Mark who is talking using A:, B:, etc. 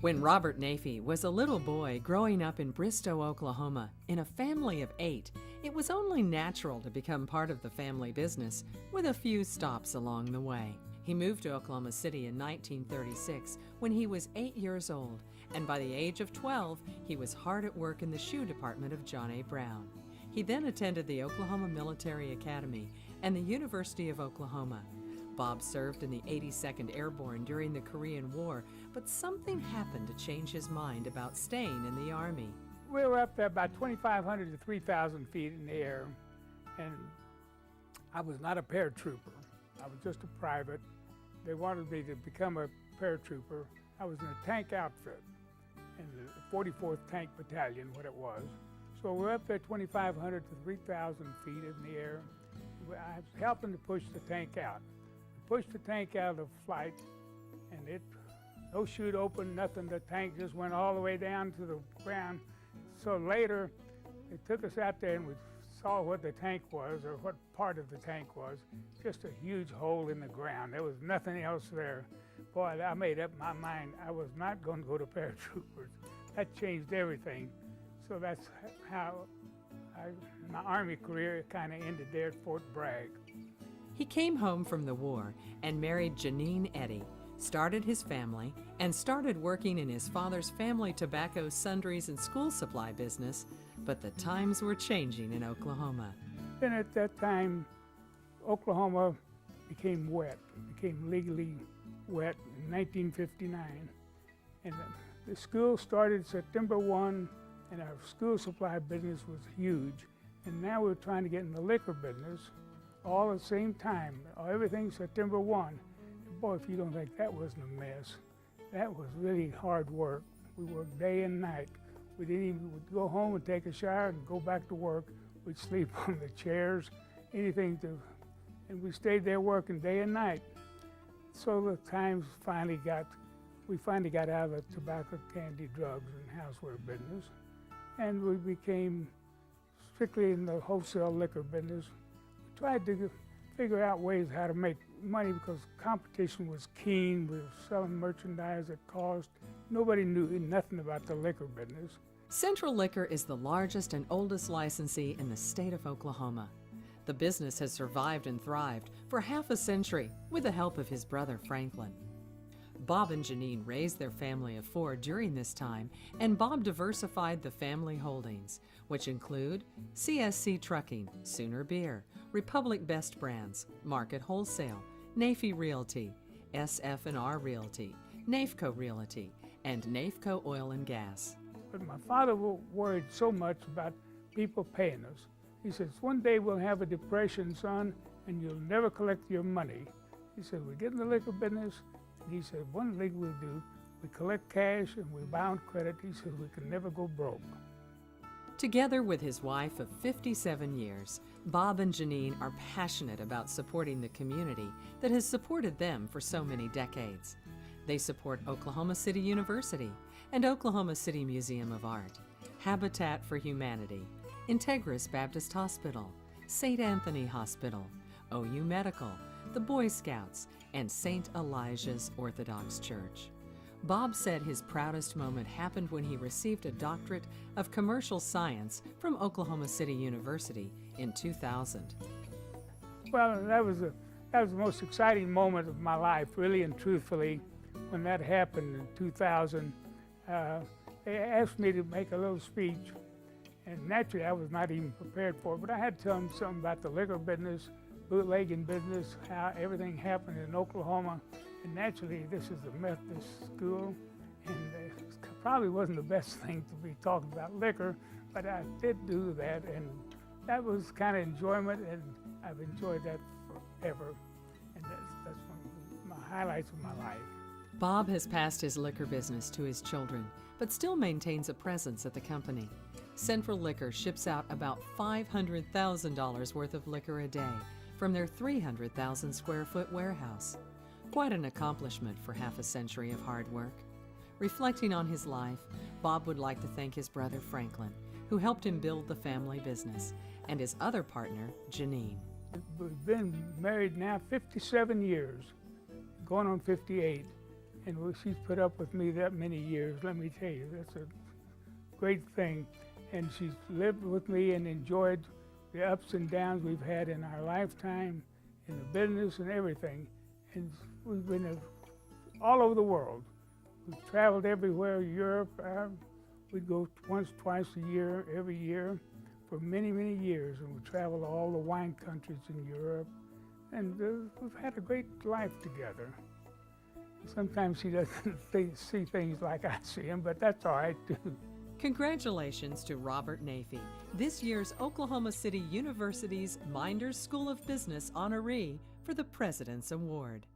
A: When Robert Naifeh was a little boy growing up in Bristow, Oklahoma, in a family of 8, it was only natural to become part of the family business with a few stops along the way. He moved to Oklahoma City in 1936 when he was 8 years old, and by the age of 12, he was hard at work in the shoe department of John A. Brown. He then attended the Oklahoma Military Academy and the University of Oklahoma. Bob served in the 82nd Airborne during the Korean War, but something happened to change his mind about staying in the Army.
B: We were up there about 2,500 to 3,000 feet in the air, and I was not a paratrooper. I was just a private. They wanted me to become a paratrooper. I was in a tank outfit in the 44th Tank Battalion, what it was. So we're up there 2,500 to 3,000 feet in the air. I was helping to push the tank out. Pushed the tank out of flight, and no chute opened, nothing. The tank just went all the way down to the ground. So later, they took us out there and we saw what the tank was, or what part of the tank was. Just a huge hole in the ground. There was nothing else there. Boy, I made up my mind. I was not going to go to paratroopers. That changed everything. So that's how my Army career kind of ended there at Fort Bragg.
A: He came home from the war and married Janine Eddy, started his family, and started working in his father's family tobacco, sundries, and school supply business, but the times were changing in Oklahoma.
B: Then at that time, Oklahoma became wet, became legally wet in 1959. And the school started September 1, and our school supply business was huge. And now we're trying to get in the liquor business all at the same time. Everything September 1. Boy, if you don't think that wasn't a mess, that was really hard work. We worked day and night. We'd go home and take a shower and go back to work. We'd sleep on the chairs, and we stayed there working day and night. So the times we finally got out of the tobacco, candy, drugs, and houseware business, and we became strictly in the wholesale liquor business. Tried to figure out ways how to make money because competition was keen. We were selling merchandise at cost. Nobody knew nothing about the liquor business.
A: Central Liquor is the largest and oldest licensee in the state of Oklahoma. The business has survived and thrived for half a century with the help of his brother Franklin. Bob and Janine raised their family of 4 during this time, and Bob diversified the family holdings, which include CSC Trucking, Sooner Beer, Republic Best Brands, Market Wholesale, Naifeh Realty, SF&R Realty, Naifco Realty, and Naifco Oil and Gas.
B: But my father worried so much about people paying us. He says, one day we'll have a depression, son, and you'll never collect your money. He said, we get in the liquor business. He said, one thing we'll do, we collect cash and we bound credit. He said, we can never go broke.
A: Together with his wife of 57 years, Bob and Janine are passionate about supporting the community that has supported them for so many decades. They support Oklahoma City University and Oklahoma City Museum of Art, Habitat for Humanity, Integris Baptist Hospital, St. Anthony Hospital, OU Medical, the Boy Scouts, and St. Elijah's Orthodox Church. Bob said his proudest moment happened when he received a doctorate of commercial science from Oklahoma City University in 2000.
B: Well, that was the most exciting moment of my life, really and truthfully, when that happened in 2000. They asked me to make a little speech, and naturally I was not even prepared for it, but I had to tell them something about the liquor business, bootlegging business, how everything happened in Oklahoma. And naturally, this is a Methodist school, and it probably wasn't the best thing to be talking about liquor, but I did do that, and that was kind of enjoyment, and I've enjoyed that forever. And that's one of my highlights of my life.
A: Bob has passed his liquor business to his children, but still maintains a presence at the company. Central Liquor ships out about $500,000 worth of liquor a day from their 300,000 square foot warehouse. Quite an accomplishment for half a century of hard work. Reflecting on his life, Bob would like to thank his brother Franklin, who helped him build the family business, and his other partner, Janine.
B: We've been married now 57 years, going on 58, she's put up with me that many years. Let me tell you, that's a great thing. And she's lived with me and enjoyed the ups and downs we've had in our lifetime, in the business and everything. And we've been all over the world. We've traveled everywhere, Europe. We'd go once, twice a year, every year, for many, many years. And we traveled all the wine countries in Europe. And we've had a great life together. Sometimes she doesn't see things like I see them, but that's all right too.
A: Congratulations to Robert Naifeh, this year's Oklahoma City University's Meinders School of Business honoree for the President's Award.